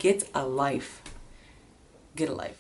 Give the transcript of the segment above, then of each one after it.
Get a life. Get a life.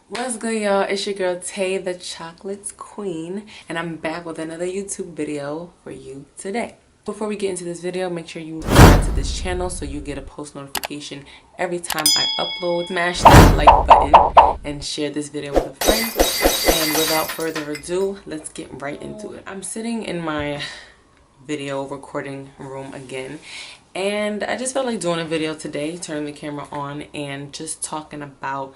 What's good, y'all? It's your girl Tay, the Chocolates Queen, and I'm back with another YouTube video for you today. Before we get into this video, make sure you subscribe to this channel so you get a post notification every time I upload. Smash that like button and share this video with a friend. And without further ado, let's get right into it. I'm sitting in my video recording room again, and I just felt like doing a video today, turning the camera on and just talking about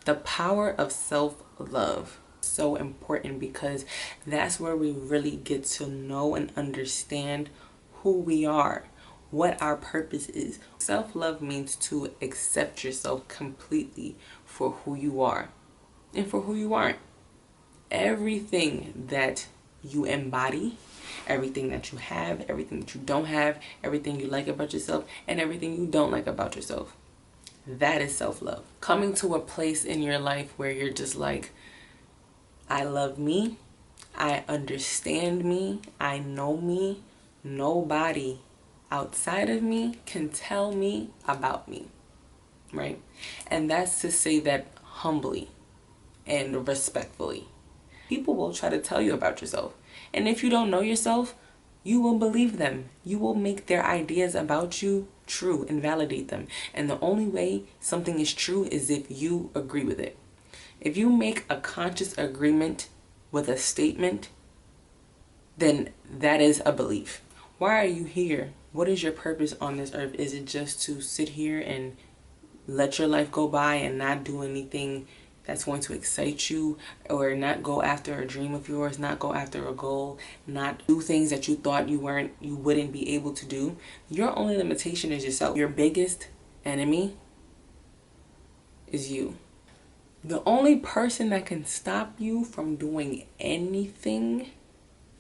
the power of self-love. So important, because that's where we really get to know and understand who we are, what our purpose is. Self-love means to accept yourself completely for who you are and for who you aren't. Everything that you embody, everything that you have, everything that you don't have, everything you like about yourself, and everything you don't like about yourself. That is self-love. Coming to a place in your life where you're just like, I love me, I understand me, I know me, nobody outside of me can tell me about me, right? And that's to say that humbly and respectfully. People will try to tell you about yourself. And if you don't know yourself, you will believe them. You will make their ideas about you true and validate them. And the only way something is true is if you agree with it. If you make a conscious agreement with a statement, then that is a belief. Why are you here? What is your purpose on this earth? Is it just to sit here and let your life go by and not do anything that's going to excite you, or not go after a dream of yours, not go after a goal, not do things that you thought you wouldn't be able to do? Your only limitation is yourself. Your biggest enemy is you. The only person that can stop you from doing anything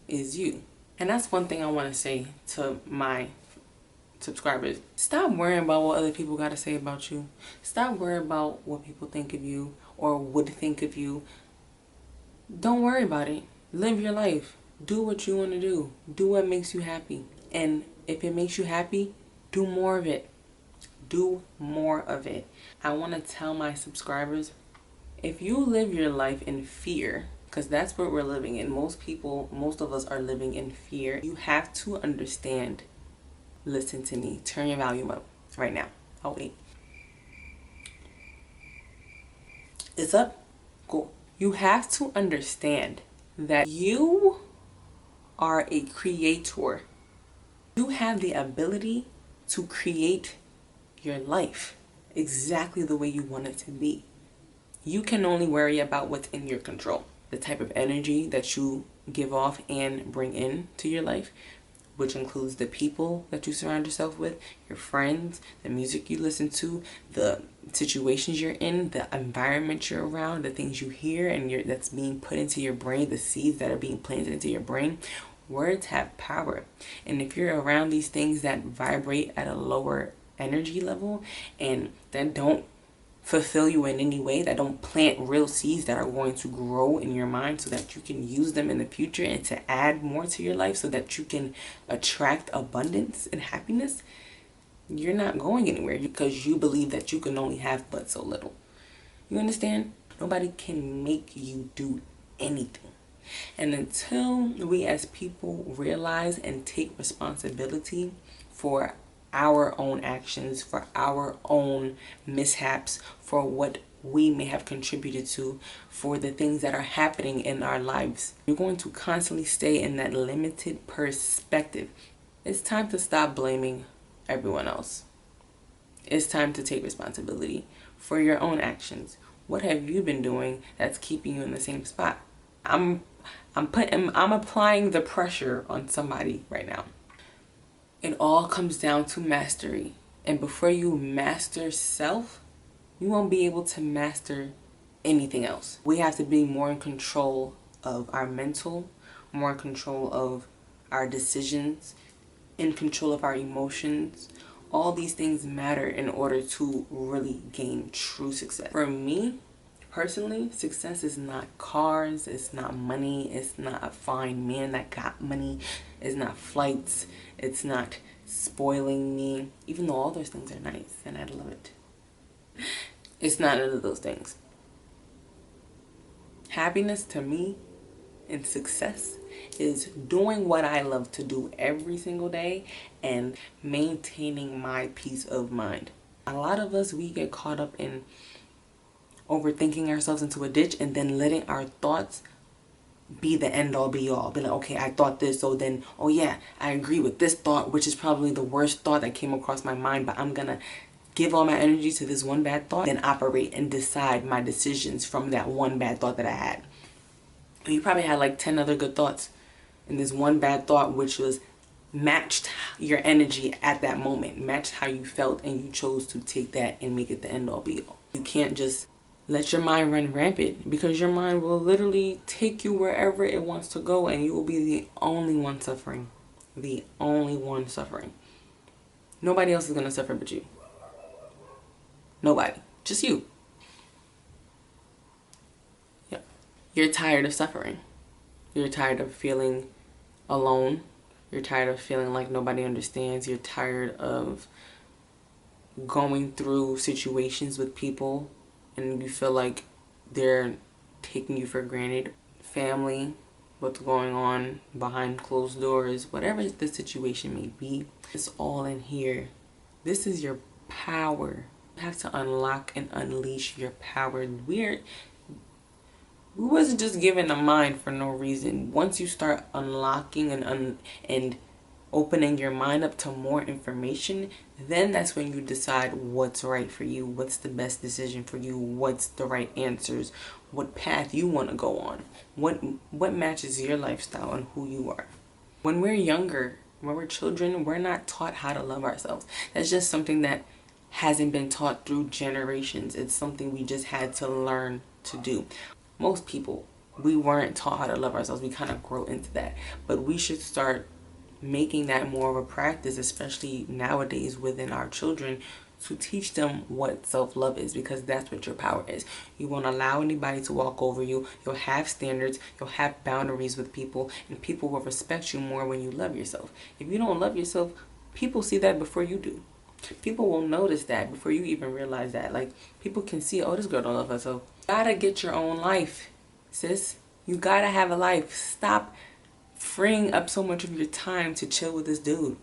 is you. And that's one thing I want to say to my subscribers. Stop worrying about what other people got to say about you. Stop worrying about what people think of you or would think of you. Don't worry about it. Live your life. Do what you want to do. Do what makes you happy. And if it makes you happy, do more of it. Do more of it. I want to tell my subscribers, if you live your life in fear, because that's what we're living in. Most of us are living in fear. You have to understand. Listen to me. Turn your volume up right now. Oh, wait. It's up? Cool. You have to understand that you are a creator. You have the ability to create your life exactly the way you want it to be. You can only worry about what's in your control. The type of energy that you give off and bring in to your life, which includes the people that you surround yourself with, your friends, the music you listen to, the situations you're in, the environment you're around, the things you hear and that's being put into your brain, the seeds that are being planted into your brain. Words have power. And if you're around these things that vibrate at a lower energy level and that don't fulfill you in any way, that don't plant real seeds that are going to grow in your mind so that you can use them in the future and to add more to your life so that you can attract abundance and happiness, you're not going anywhere because you believe that you can only have but so little. You understand? Nobody can make you do anything. And until we as people realize and take responsibility for our own actions, for our own mishaps, for what we may have contributed to, for the things that are happening in our lives, you're going to constantly stay in that limited perspective. It's time to stop blaming everyone else. It's time to take responsibility for your own actions. What have you been doing that's keeping you in the same spot? I'm applying the pressure on somebody right now. It all comes down to mastery. And before you master self, you won't be able to master anything else. We have to be more in control of our mental, more in control of our decisions, in control of our emotions. All these things matter in order to really gain true success. For me, personally, success is not cars, it's not money, it's not a fine man that got money, it's not flights, it's not spoiling me, even though all those things are nice and I love it. It's not none of those things. Happiness to me and success is doing what I love to do every single day and maintaining my peace of mind. A lot of us, we get caught up in overthinking ourselves into a ditch and then letting our thoughts be the end all be all. Be like, okay, I thought this, so then, oh yeah, I agree with this thought, which is probably the worst thought that came across my mind, but I'm gonna give all my energy to this one bad thought, then operate and decide my decisions from that one bad thought that I had. You probably had like 10 other good thoughts, and this one bad thought, which was matched your energy at that moment, matched how you felt, and you chose to take that and make it the end all be all. You can't just let your mind run rampant, because your mind will literally take you wherever it wants to go, and you will be the only one suffering. The only one suffering. Nobody else is going to suffer but you. Nobody. Just you. Yep. You're tired of suffering. You're tired of feeling alone. You're tired of feeling like nobody understands. You're tired of going through situations with people and you feel like they're taking you for granted. Family, what's going on behind closed doors, whatever the situation may be, it's all in here. This is your power. You have to unlock and unleash your power. We wasn't just given a mind for no reason. Once you start unlocking and opening your mind up to more information, then that's when you decide what's right for you, what's the best decision for you, what's the right answers, what path you want to go on, what matches your lifestyle and who you are. When we're younger, when we're children, we're not taught how to love ourselves. That's just something that hasn't been taught through generations. It's something we just had to learn to do. Most people, we weren't taught how to love ourselves. We kind of grow into that. But we should start making that more of a practice, especially nowadays within our children, to teach them what self-love is, because that's what your power is. You won't allow anybody to walk over you. You'll have standards. You'll have boundaries with people, and people will respect you more when you love yourself. If you don't love yourself, people see that before you do. People will notice that before you even realize that. Like, people can see, oh, this girl don't love herself. You gotta get your own life, sis. You gotta have a life. Stop freeing up so much of your time to chill with this dude.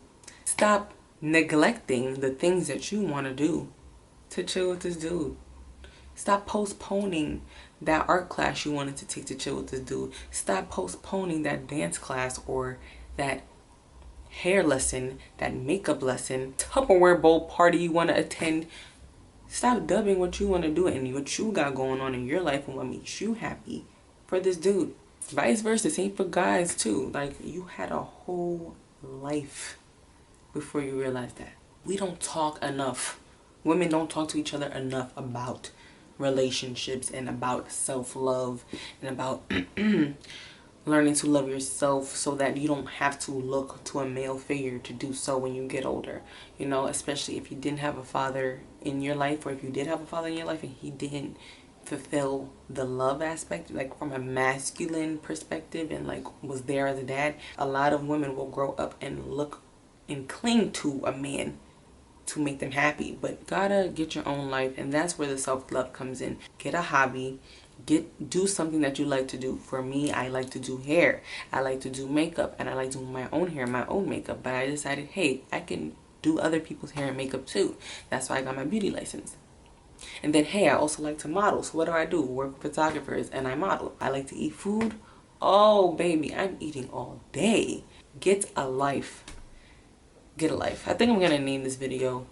Stop neglecting the things that you want to do to chill with this dude. Stop postponing that art class you wanted to take to chill with this dude. Stop postponing that dance class or that hair lesson, that makeup lesson, Tupperware bowl party you want to attend. Stop dubbing what you want to do and what you got going on in your life and what makes you happy for this dude. Vice versa, same for guys too. Like, you had a whole life before you realized that. We don't talk enough. Women don't talk to each other enough about relationships and about self-love and about learning to love yourself, so that you don't have to look to a male figure to do so when you get older. You know, especially if you didn't have a father in your life, or if you did have a father in your life and he didn't fulfill the love aspect, like from a masculine perspective, and like was there as a dad. A lot of women will grow up and look and cling to a man to make them happy, but gotta get your own life, and that's where the self-love comes in. Get a hobby. Do something that you like to do. For me, I like to do hair, I like to do makeup, and I like doing my own hair, my own makeup. But I decided, hey, I can do other people's hair and makeup too. That's why I got my beauty license. And then, hey, I also like to model. So what do? Work with photographers and I model. I like to eat food. Oh, baby, I'm eating all day. Get a life. Get a life. I think I'm going to name this video.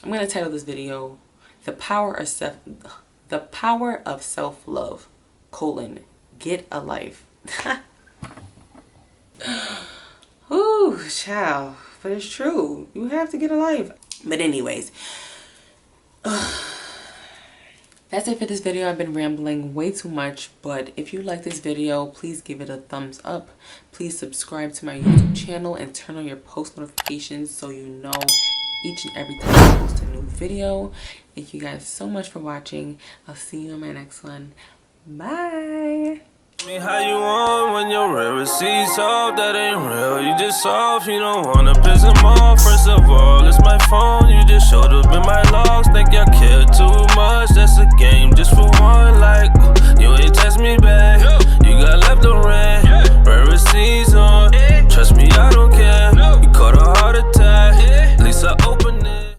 I'm going to title this video, The Power of Self-Love, Get a Life. Ooh, child. But it's true. You have to get a life. But anyways, That's it for this video. I've been rambling way too much, but if you like this video, please give it a thumbs up. Please subscribe to my YouTube channel and turn on your post notifications so you know each and every time I post a new video. Thank you guys so much for watching. I'll see you in my next one. Bye. Me how you on when your real receipts off, that ain't real, you just soft, you don't wanna piss them off. First of all, it's my phone, you just showed up in my logs, think y'all care too much, that's a game just for one, like, you ain't